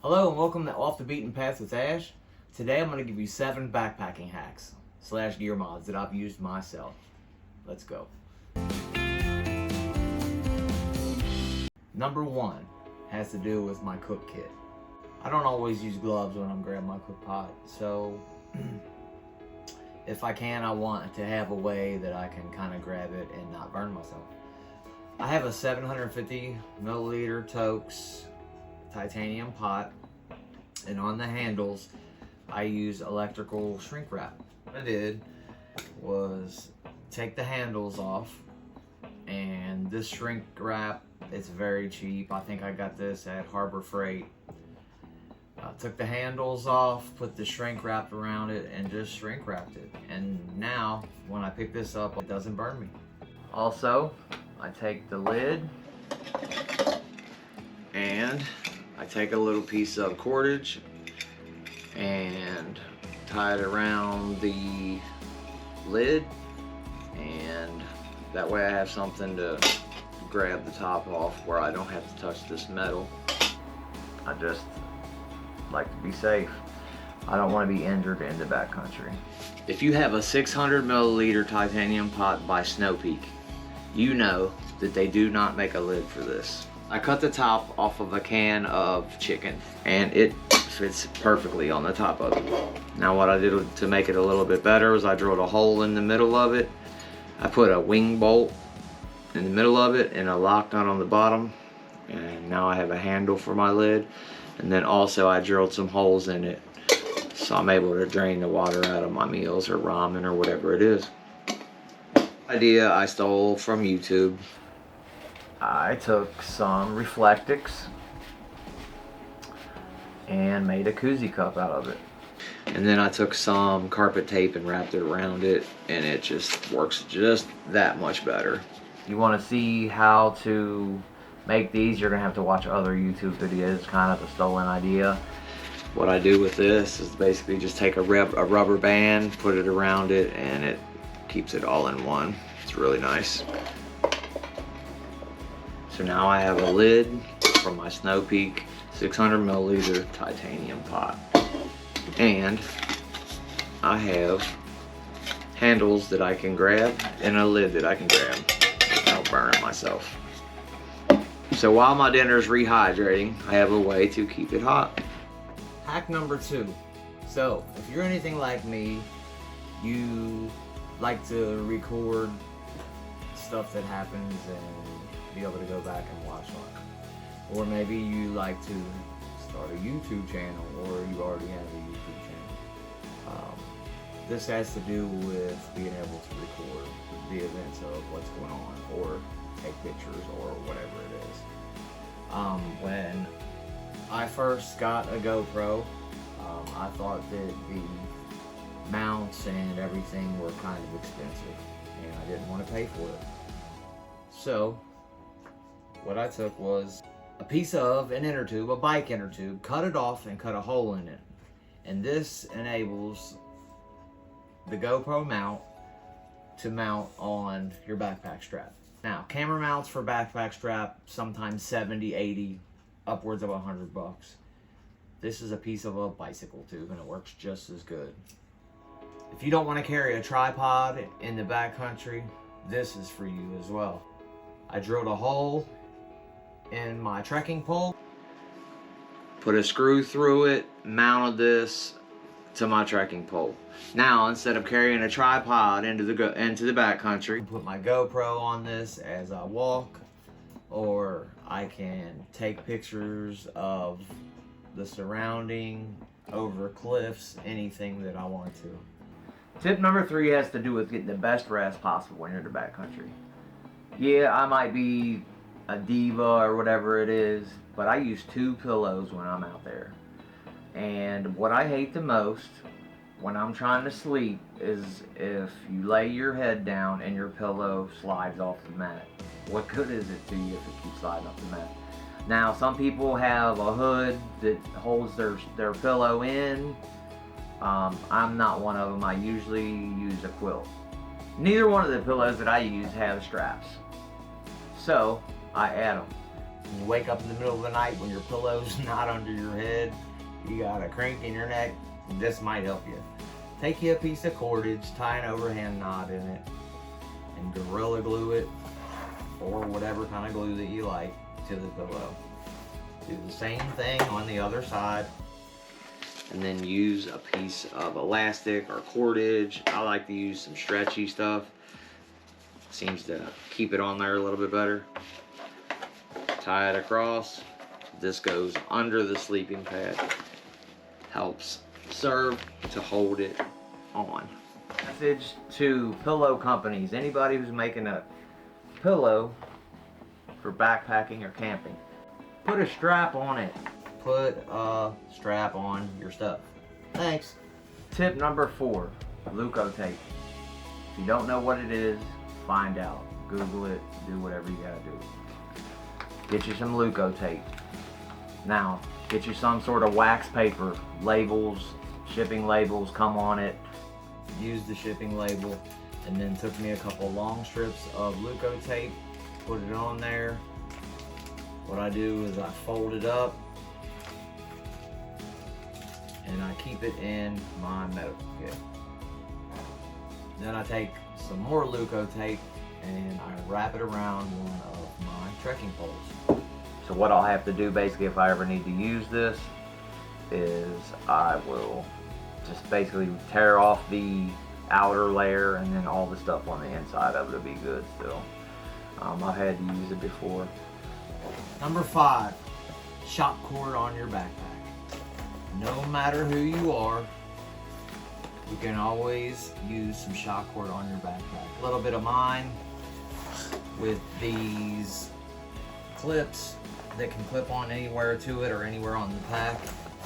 Hello and welcome to Off the Beaten Path with Ash. Today I'm going to give you 7 backpacking hacks / gear mods that I've used myself. Let's go. Number 1 has to do with my cook kit. I don't always use gloves when I'm grabbing my cook pot, so if I can, I want to have a way that I can kind of grab it and not burn myself. I have a 750 milliliter Toaks titanium pot, and on the handles I use electrical shrink wrap. What I did was take the handles off, and this shrink wrap, it's very cheap. I think I got this at Harbor Freight. Took the handles off, put the shrink wrap around it, and just shrink wrapped it. And now when I pick this up, it doesn't burn me. Also, I take the lid and I take a little piece of cordage and tie it around the lid, and that way I have something to grab the top off where I don't have to touch this metal. I just like to be safe. I don't want to be injured in the backcountry. If you have a 600 milliliter titanium pot by Snow Peak, you know that they do not make a lid for this. I cut the top off of a can of chicken and it fits perfectly on the top of it. Now what I did to make it a little bit better was I drilled a hole in the middle of it. I put a wing bolt in the middle of it and a lock nut on the bottom, and now I have a handle for my lid. And then also I drilled some holes in it so I'm able to drain the water out of my meals or ramen or whatever it is. Idea I stole from YouTube. I took some Reflectix and made a koozie cup out of it. And then I took some carpet tape and wrapped it around it, and it just works just that much better. You want to see how to make these, you're gonna have to watch other YouTube videos. Kind of a stolen idea. What I do with this is basically just take a rubber band, put it around it, and it keeps it all in one. It's really nice. So now I have a lid for my Snow Peak 600 milliliter titanium pot, and I have handles that I can grab and a lid that I can grab without burning myself. So while my dinner is rehydrating, I have a way to keep it hot. Hack number 2. So if you're anything like me, you like to record stuff that happens and be able to go back and watch on it. Or maybe you like to start a YouTube channel, or you already have a YouTube channel. This has to do with being able to record the events of what's going on, or take pictures, or whatever it is. When I first got a GoPro, I thought that the mounts and everything were kind of expensive, and I didn't want to pay for it. So what I took was a piece of an inner tube, a bike inner tube, cut it off and cut a hole in it. And this enables the GoPro mount to mount on your backpack strap. Now, camera mounts for backpack strap, sometimes 70, 80, upwards of $100. This is a piece of a bicycle tube, and it works just as good. If you don't want to carry a tripod in the backcountry, this is for you as well. I drilled a hole in my trekking pole, put a screw through it, mounted this to my trekking pole. Now, instead of carrying a tripod into the backcountry, put my GoPro on this as I walk, or I can take pictures of the surrounding, over cliffs, anything that I want to. Tip number 3 has to do with getting the best rest possible when you're in the backcountry. Yeah, I might be a diva or whatever it is, but I use 2 pillows when I'm out there. And what I hate the most when I'm trying to sleep is if you lay your head down and your pillow slides off the mat. What good is it to you if it keeps sliding off the mat? Now, some people have a hood that holds their pillow in. I'm not one of them. I usually use a quilt. Neither one of the pillows that I use have straps, so I add them. When you wake up in the middle of the night when your pillow's not under your head, you got a crank in your neck, this might help you. Take you a piece of cordage, tie an overhand knot in it, and Gorilla Glue it, or whatever kind of glue that you like, to the pillow. Do the same thing on the other side, and then use a piece of elastic or cordage. I like to use some stretchy stuff. Seems to keep it on there a little bit better. Tie it across. This goes under the sleeping pad. Helps serve to hold it on. Message to pillow companies. Anybody who's making a pillow for backpacking or camping, put a strap on it. Put a strap on your stuff. Thanks. Tip number 4, Leukotape. If you don't know what it is, find out. Google it, do whatever you gotta do. Get you some Leukotape. Now, get you some sort of wax paper, labels, shipping labels come on it. Use the shipping label, and then took me a couple long strips of Leukotape, put it on there. What I do is I fold it up, and I keep it in my medical kit. Then I take some more Leukotape and I wrap it around one of my trekking poles. So what I'll have to do basically if I ever need to use this is I will just basically tear off the outer layer, and then all the stuff on the inside of it will be good still. I've had to use it before. Number 5, shock cord on your backpack. No matter who you are, you can always use some shock cord on your backpack. A little bit of mine with these clips that can clip on anywhere to it or anywhere on the pack.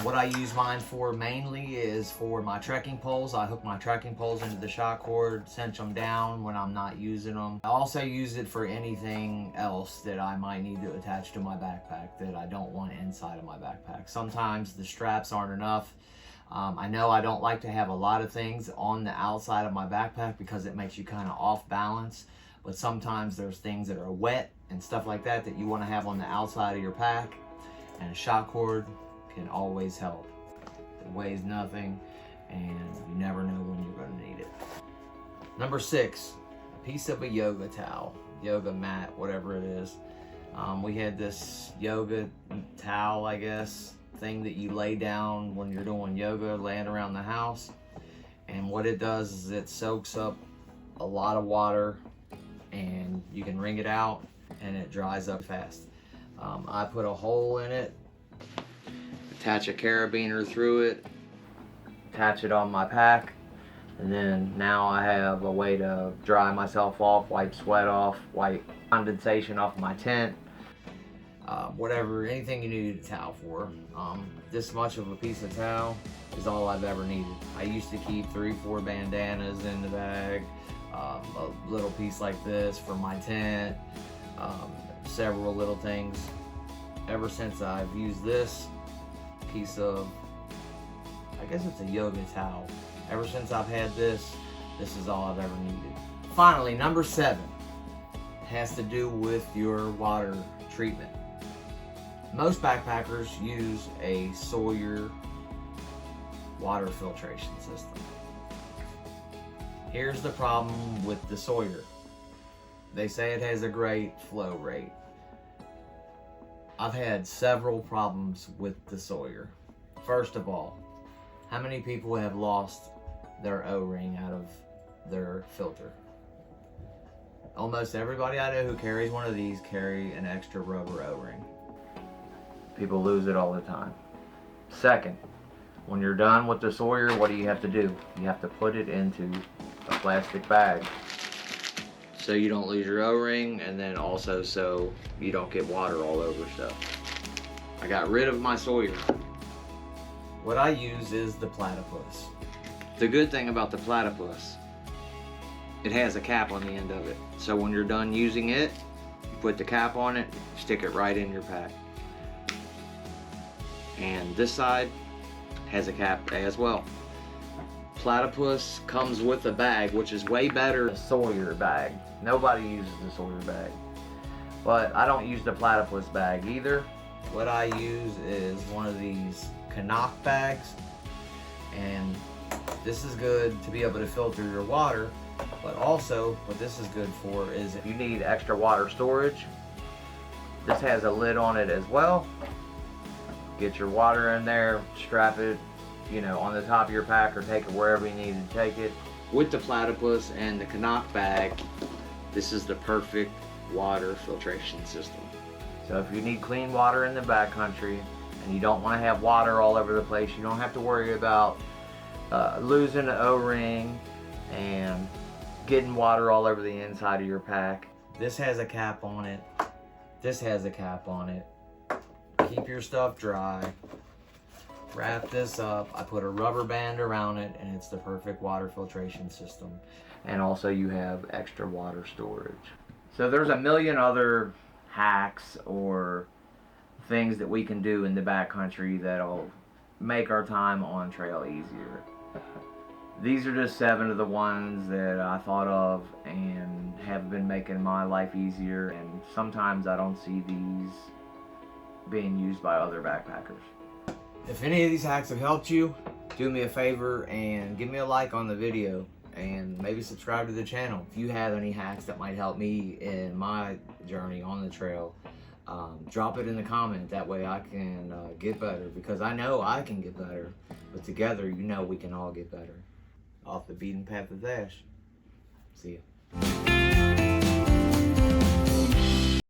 What I use mine for mainly is for my trekking poles. I hook my trekking poles into the shock cord, cinch them down when I'm not using them. I also use it for anything else that I might need to attach to my backpack that I don't want inside of my backpack. Sometimes the straps aren't enough. I know I don't like to have a lot of things on the outside of my backpack because it makes you kind of off balance. But sometimes there's things that are wet and stuff like that that you want to have on the outside of your pack, and a shock cord can always help. It weighs nothing and you never know when you're going to need it. Number 6, a piece of a yoga towel, yoga mat, whatever it is. We had this yoga towel, I guess, thing that you lay down when you're doing yoga, laying around the house. And what it does is it soaks up a lot of water, and you can wring it out and it dries up fast. I put a hole in it, attach a carabiner through it, attach it on my pack, and then now I have a way to dry myself off, wipe sweat off, wipe condensation off my tent, whatever, anything you need a towel for. This much of a piece of towel is all I've ever needed. I used to keep 3-4 bandanas in the bag, a little piece like this for my tent, several little things. Ever since I've used this piece of, I guess it's a yoga towel, ever since I've had this is all I've ever needed. Finally, number 7 has to do with your water treatment. Most backpackers use a Sawyer water filtration system. Here's the problem with the Sawyer. They say it has a great flow rate. I've had several problems with the Sawyer. First of all, how many people have lost their O-ring out of their filter? Almost everybody I know who carries one of these carry an extra rubber O-ring. People lose it all the time. Second, when you're done with the Sawyer, what do you have to do? You have to put it into a plastic bag so you don't lose your O-ring, and then also so you don't get water all over stuff. I got rid of my Sawyer. What I use is the platypus. The good thing about the platypus, it has a cap on the end of it. So when you're done using it, you put the cap on it, stick it right in your pack. And this side has a cap as well. Platypus comes with a bag, which is way better than a Sawyer bag. Nobody uses the Sawyer bag. But I don't use the platypus bag either. What I use is one of these Canuck bags, and this is good to be able to filter your water. But also, what this is good for is if you need extra water storage, this has a lid on it as well. Get your water in there, strap it, you know, on the top of your pack, or take it wherever you need to take it. With the platypus and the Canuck bag, this is the perfect water filtration system. So if you need clean water in the backcountry and you don't want to have water all over the place, you don't have to worry about losing an O-ring and getting water all over the inside of your pack. This has a cap on it. This has a cap on it. Keep your stuff dry. Wrap this up. I put a rubber band around it, and it's the perfect water filtration system. And also you have extra water storage. So there's a million other hacks or things that we can do in the backcountry that'll make our time on trail easier. These are just 7 of the ones that I thought of and have been making my life easier, and sometimes I don't see these being used by other backpackers. If any of these hacks have helped you, do me a favor and give me a like on the video, and maybe subscribe to the channel. If you have any hacks that might help me in my journey on the trail, drop it in the comment. That way I can get better, because I know I can get better, but together, you know, we can all get better. Off the beaten path of Dash. See ya.